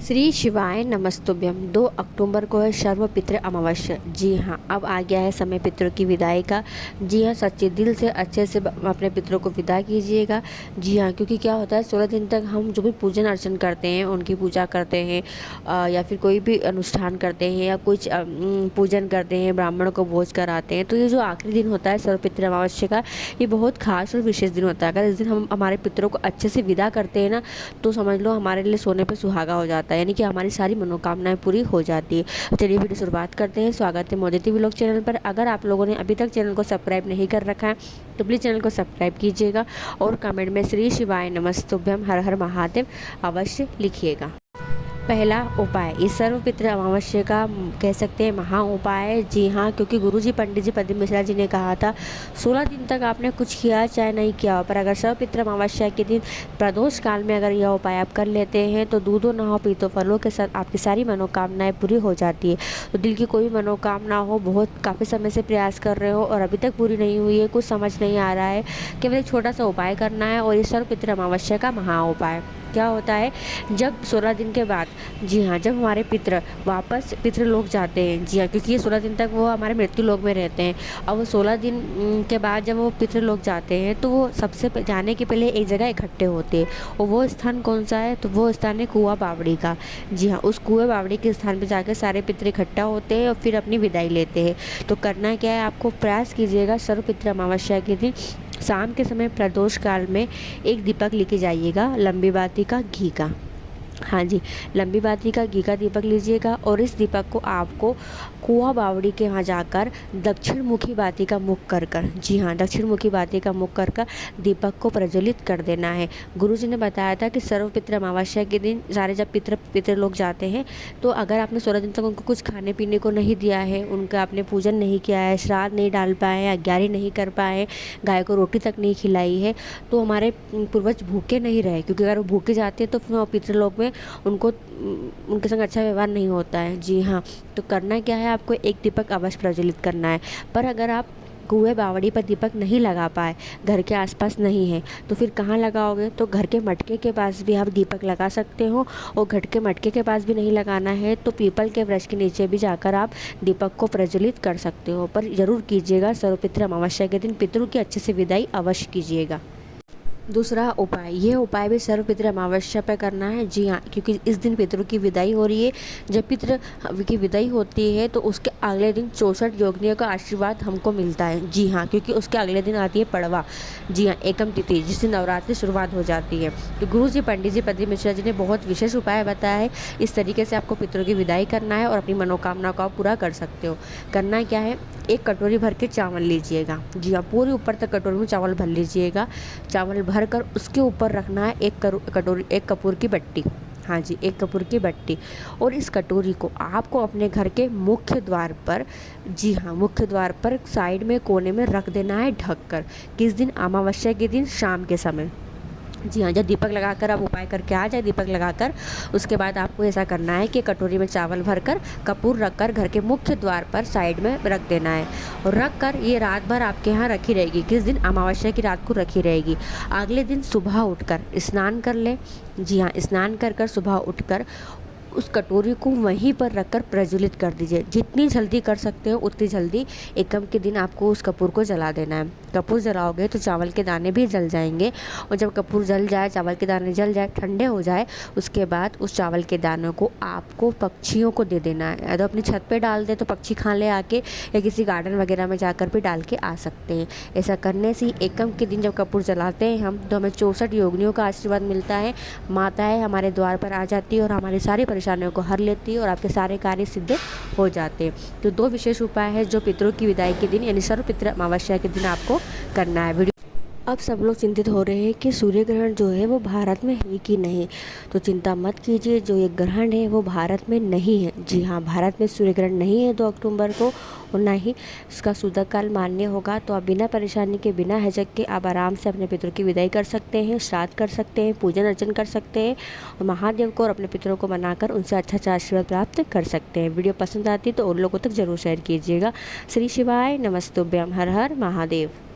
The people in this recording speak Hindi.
श्री शिवाय नमस्तुभ्यम। 2 अक्टूबर को है सर्व पितृ अमावस्या। जी हाँ, अब आ गया है समय पितरों की विदाई का। जी हाँ, सच्चे दिल से अच्छे से अपने पितरों को विदा कीजिएगा। जी हाँ, क्योंकि क्या होता है 16 दिन तक हम जो भी पूजन अर्चन करते हैं, उनकी पूजा करते हैं या फिर कोई भी अनुष्ठान करते हैं या कुछ पूजन करते हैं, ब्राह्मणों को भोज कराते हैं, तो ये जो आखिरी दिन होता है सर्व पितृ अमावस्या का, ये बहुत खास और विशेष दिन होता है। अगर इस दिन हम हमारे पितरों को अच्छे से विदा करते हैं ना, तो समझ लो हमारे लिए सोने पे सुहागा हो जाता है, यानी कि हमारी सारी मनोकामनाएं पूरी हो जाती है। चलिए वीडियो शुरुआत करते हैं। स्वागत है मोदिती व्लॉग चैनल पर। अगर आप लोगों ने अभी तक चैनल को सब्सक्राइब नहीं कर रखा है तो प्लीज़ चैनल को सब्सक्राइब कीजिएगा और कमेंट में श्री शिवाय नमस्तुभ्यम हर हर महादेव अवश्य लिखिएगा। पहला उपाय, इस सर्व पितृ अमावस्या का कह सकते हैं महा उपाय। जी हाँ, क्योंकि गुरुजी पंडित जी पद्म मिश्रा जी ने कहा था 16 दिन तक आपने कुछ किया चाहे नहीं किया, पर अगर सर्व पितृ अमावस्या के दिन प्रदोष काल में अगर यह उपाय आप कर लेते हैं तो दूधो न हो पीतो फलों के साथ आपकी सारी मनोकामनाएं पूरी हो जाती है। तो दिल की कोई मनोकामना हो, बहुत काफ़ी समय से प्रयास कर रहे हो और अभी तक पूरी नहीं हुई है, कुछ समझ नहीं आ रहा है, केवल एक छोटा सा उपाय करना है। और ये सर्व पितृ अमावस्या का महा उपाय क्या होता है, जब 16 दिन के बाद, जी हाँ, जब हमारे पितृ वापस पितृलोक जाते हैं, जी हाँ, क्योंकि ये 16 दिन तक वो हमारे मृत्यु लोक में रहते हैं, और वो 16 दिन के बाद जब वो पितृलोक जाते हैं तो वो सबसे जाने के पहले एक जगह इकट्ठे होते हैं। और वो स्थान कौन सा है, तो वो स्थान है कुआं बावड़ी का। जी हाँ, उस कुएं बावड़ी के स्थान पर जाकर सारे पितृ इकट्ठा होते हैं और फिर अपनी विदाई लेते हैं। तो करना क्या है, आपको प्रयास कीजिएगा सर्व पितृ अमावस्या के दिन शाम के समय प्रदोष काल में एक दीपक लेके जाइएगा, लंबी बाती का घी का। हाँ जी, लंबी बाती का घी का दीपक लीजिएगा और इस दीपक को आपको कुआं बावड़ी के वहाँ जाकर दक्षिण मुखी बाती का मुख कर कर, जी हाँ, दक्षिण मुखी बाती का मुख कर कर दीपक को प्रज्वलित कर देना है। गुरुजी ने बताया था कि सर्व पितृ अमावस्या के दिन सारे जब पितृ लोग जाते हैं, तो अगर आपने 16 दिन तक उनको कुछ खाने पीने को नहीं दिया है, उनका आपने पूजन नहीं किया है, श्राद्ध नहीं डाल पाए, अग्यारी नहीं कर पाए, गाय को रोटी तक नहीं खिलाई है, तो हमारे पूर्वज भूखे नहीं रहे। क्योंकि अगर वो भूखे जाते हैं तो फिर पितृलोक में उनको उनके संग अच्छा व्यवहार नहीं होता है। जी हाँ, तो करना क्या है, आपको एक दीपक अवश्य प्रज्वलित करना है। पर अगर आप कुएं बावड़ी पर दीपक नहीं लगा पाए, घर के आसपास नहीं है, तो फिर कहाँ लगाओगे, तो घर के मटके के पास भी आप दीपक लगा सकते हो। और घर के मटके के पास भी नहीं लगाना है तो पीपल के वृक्ष के नीचे भी जाकर आप दीपक को प्रज्वलित कर सकते हो। पर जरूर कीजिएगा, सर्व पितृ अमावस्या के दिन पितरों की अच्छे से विदाई अवश्य कीजिएगा। दूसरा उपाय, यह उपाय भी सर्व पितृ अमावस्या पर करना है। जी हाँ, क्योंकि इस दिन पितरों की विदाई हो रही है। जब पितृ की विदाई होती है तो उसके अगले दिन 64 योगिनियों का आशीर्वाद हमको मिलता है। जी हाँ, क्योंकि उसके अगले दिन आती है पड़वा, जी हाँ, एकम तिथि, जिस दिन नवरात्रि शुरुआत हो जाती है। तो गुरु जी पंडित जी पद्म मिश्रा जी ने बहुत विशेष उपाय बताया है। इस तरीके से आपको पितरों की विदाई करना है और अपनी मनोकामना को आप पूरा कर सकते हो। करना क्या है, एक कटोरी भर के चावल लीजिएगा। जी हाँ, पूरी ऊपर तक कटोरी में चावल भर लीजिएगा। चावल भर कर उसके ऊपर रखना है एक कपूर की बट्टी। हाँ जी, एक कपूर की बट्टी। और इस कटोरी को आपको अपने घर के मुख्य द्वार पर, जी हाँ, मुख्य द्वार पर साइड में कोने में रख देना है ढक कर। किस दिन, अमावस्या के दिन शाम के समय। जी हाँ, जब दीपक लगाकर आप उपाय करके आ जाए, दीपक लगाकर उसके बाद आपको ऐसा करना है कि कटोरी में चावल भरकर कपूर रखकर घर के मुख्य द्वार पर साइड में रख देना है। और रख कर ये रात भर आपके यहाँ रखी रहेगी। किस दिन, अमावस्या की रात को रखी रहेगी। अगले दिन सुबह उठकर स्नान कर ले। जी हाँ, स्नान कर कर सुबह उठकर उस कटोरी को वहीं पर रखकर प्रज्वलित कर दीजिए। जितनी जल्दी कर सकते हो उतनी जल्दी एकम के दिन आपको उस कपूर को जला देना है। कपूर जलाओगे तो चावल के दाने भी जल जाएंगे। और जब कपूर जल जाए, चावल के दाने जल जाए, ठंडे हो जाए, उसके बाद उस चावल के दानों को आपको पक्षियों को दे देना है। अगर अपनी छत पे डाल दे तो पक्षी खा ले आके, या किसी गार्डन वगैरह में जाकर भी डाल के आ सकते हैं। ऐसा करने से एकम के दिन जब कपूर जलाते हैं हम, तो हमें 64 योगिनियों का आशीर्वाद मिलता है। माताएँ हमारे द्वार पर आ जाती है और हमारी सारी परेशानियों को हर लेती है और आपके सारे कार्य सिद्ध हो जाते हैं। तो 2 विशेष उपाय है जो पितरों की विदाई के दिन यानी सर्व पितृ अमावस्या के दिन आपको करना है। अब सब लोग चिंतित हो रहे हैं कि सूर्य ग्रहण जो है वो भारत में है कि नहीं। तो चिंता मत कीजिए, जो ये ग्रहण है वो भारत में नहीं है। जी हाँ, भारत में सूर्य ग्रहण नहीं है 2 अक्टूबर को, और ना ही इसका सुदक काल मान्य होगा। तो आप बिना परेशानी के, बिना हिचक के आप आराम से अपने पितरों की विदाई कर सकते हैं, श्राद्ध कर सकते हैं, पूजन अर्चन कर सकते हैं और महादेव को और अपने पितरों को मनाकर उनसे अच्छा आशीर्वाद प्राप्त कर सकते हैं। वीडियो पसंद आती तो और लोगों तक जरूर शेयर कीजिएगा। श्री शिवाय नमस्तुभ्यम हर हर महादेव।